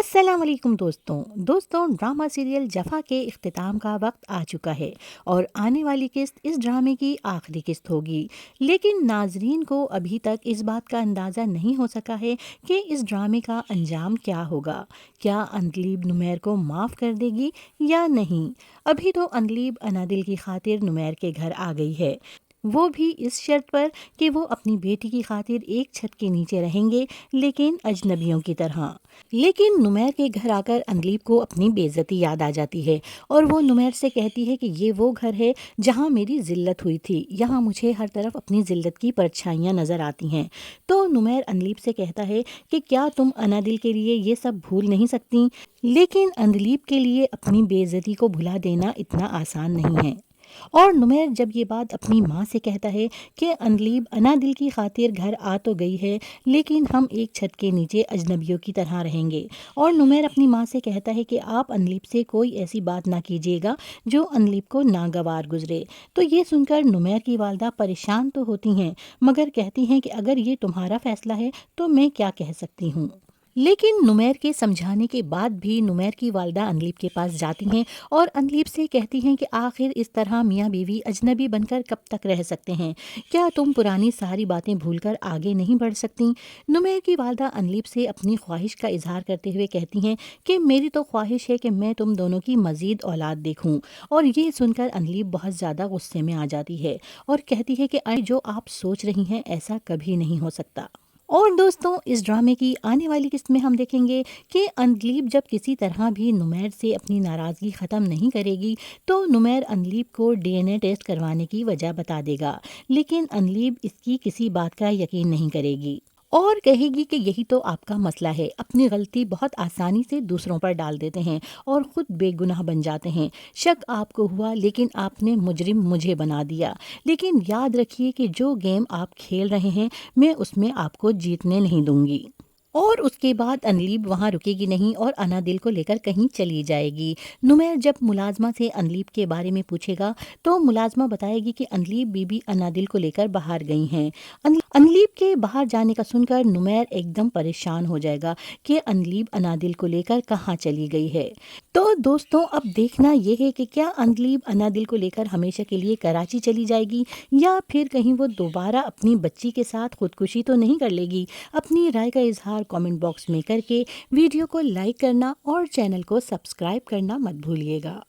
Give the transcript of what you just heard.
السلام علیکم دوستوں ڈرامہ سیریل جفا کے اختتام کا وقت آ چکا ہے اور آنے والی قسط اس ڈرامے کی آخری قسط ہوگی، لیکن ناظرین کو ابھی تک اس بات کا اندازہ نہیں ہو سکا ہے کہ اس ڈرامے کا انجام کیا ہوگا۔ کیا اندلیب نمیر کو معاف کر دے گی یا نہیں؟ ابھی تو اندلیب انادل کی خاطر نمیر کے گھر آ گئی ہے، وہ بھی اس شرط پر کہ وہ اپنی بیٹی کی خاطر ایک چھت کے نیچے رہیں گے، لیکن اجنبیوں کی طرح۔ لیکن نمیر کے گھر آ کر اندلیب کو اپنی بے عزتی یاد آ جاتی ہے اور وہ نمیر سے کہتی ہے کہ یہ وہ گھر ہے جہاں میری ذلت ہوئی تھی، یہاں مجھے ہر طرف اپنی ذلت کی پرچھائیاں نظر آتی ہیں۔ تو نمیر اندلیب سے کہتا ہے کہ کیا تم انادل کے لیے یہ سب بھول نہیں سکتی؟ لیکن اندلیب کے لیے اپنی بے عزتی کو بھلا دینا اتنا آسان نہیں ہے۔ اور نمیر جب یہ بات اپنی ماں سے کہتا ہے کہ اندلیب انادل کی خاطر گھر آ تو گئی ہے، لیکن ہم ایک چھت کے نیچے اجنبیوں کی طرح رہیں گے، اور نمیر اپنی ماں سے کہتا ہے کہ آپ اندلیب سے کوئی ایسی بات نہ کیجیے گا جو اندلیب کو ناگوار گزرے۔ تو یہ سن کر نمیر کی والدہ پریشان تو ہوتی ہیں، مگر کہتی ہیں کہ اگر یہ تمہارا فیصلہ ہے تو میں کیا کہہ سکتی ہوں۔ لیکن نمیر کے سمجھانے کے بعد بھی نمیر کی والدہ اندلیب کے پاس جاتی ہیں اور اندلیب سے کہتی ہیں کہ آخر اس طرح میاں بیوی اجنبی بن کر کب تک رہ سکتے ہیں؟ کیا تم پرانی ساری باتیں بھول کر آگے نہیں بڑھ سکتی؟ نمیر کی والدہ اندلیب سے اپنی خواہش کا اظہار کرتے ہوئے کہتی ہیں کہ میری تو خواہش ہے کہ میں تم دونوں کی مزید اولاد دیکھوں، اور یہ سن کر اندلیب بہت زیادہ غصے میں آ جاتی ہے اور کہتی ہے کہ جو آپ سوچ رہی ہیں ایسا کبھی نہیں ہو سکتا۔ اور دوستوں اس ڈرامے کی آنے والی قسط میں ہم دیکھیں گے کہ اندلیب جب کسی طرح بھی نمیر سے اپنی ناراضگی ختم نہیں کرے گی تو نمیر اندلیب کو ڈی این اے ٹیسٹ کروانے کی وجہ بتا دے گا، لیکن اندلیب اس کی کسی بات کا یقین نہیں کرے گی اور کہے گی کہ یہی تو آپ کا مسئلہ ہے، اپنی غلطی بہت آسانی سے دوسروں پر ڈال دیتے ہیں اور خود بے گناہ بن جاتے ہیں۔ شک آپ کو ہوا لیکن آپ نے مجرم مجھے بنا دیا، لیکن یاد رکھیے کہ جو گیم آپ کھیل رہے ہیں میں اس میں آپ کو جیتنے نہیں دوں گی۔ اور اس کے بعد اندلیب وہاں رکے گی نہیں اور انادل کو لے کر کہیں چلی جائے گی۔ نمیر جب ملازمہ سے اندلیب کے بارے میں پوچھے گا تو ملازمہ بتائے گی کہ اندلیب بی بی انادل کو لے کر باہر گئی ہیں۔ اندلیب کے باہر جانے کا سن کر نمیر ایک دم پریشان ہو جائے گا کہ اندلیب انادل کو لے کر کہاں چلی گئی ہے۔ تو دوستوں اب دیکھنا یہ ہے کہ کیا اندلیب انادل کو لے کر ہمیشہ کے لیے کراچی چلی جائے گی یا پھر کہیں وہ دوبارہ اپنی بچی کے ساتھ خودکشی تو نہیں کر لے گی؟ اپنی رائے کا اظہار کامنٹ باکس میں کر کے ویڈیو کو لائک کرنا اور چینل کو سبسکرائب کرنا مت بھولیے گا۔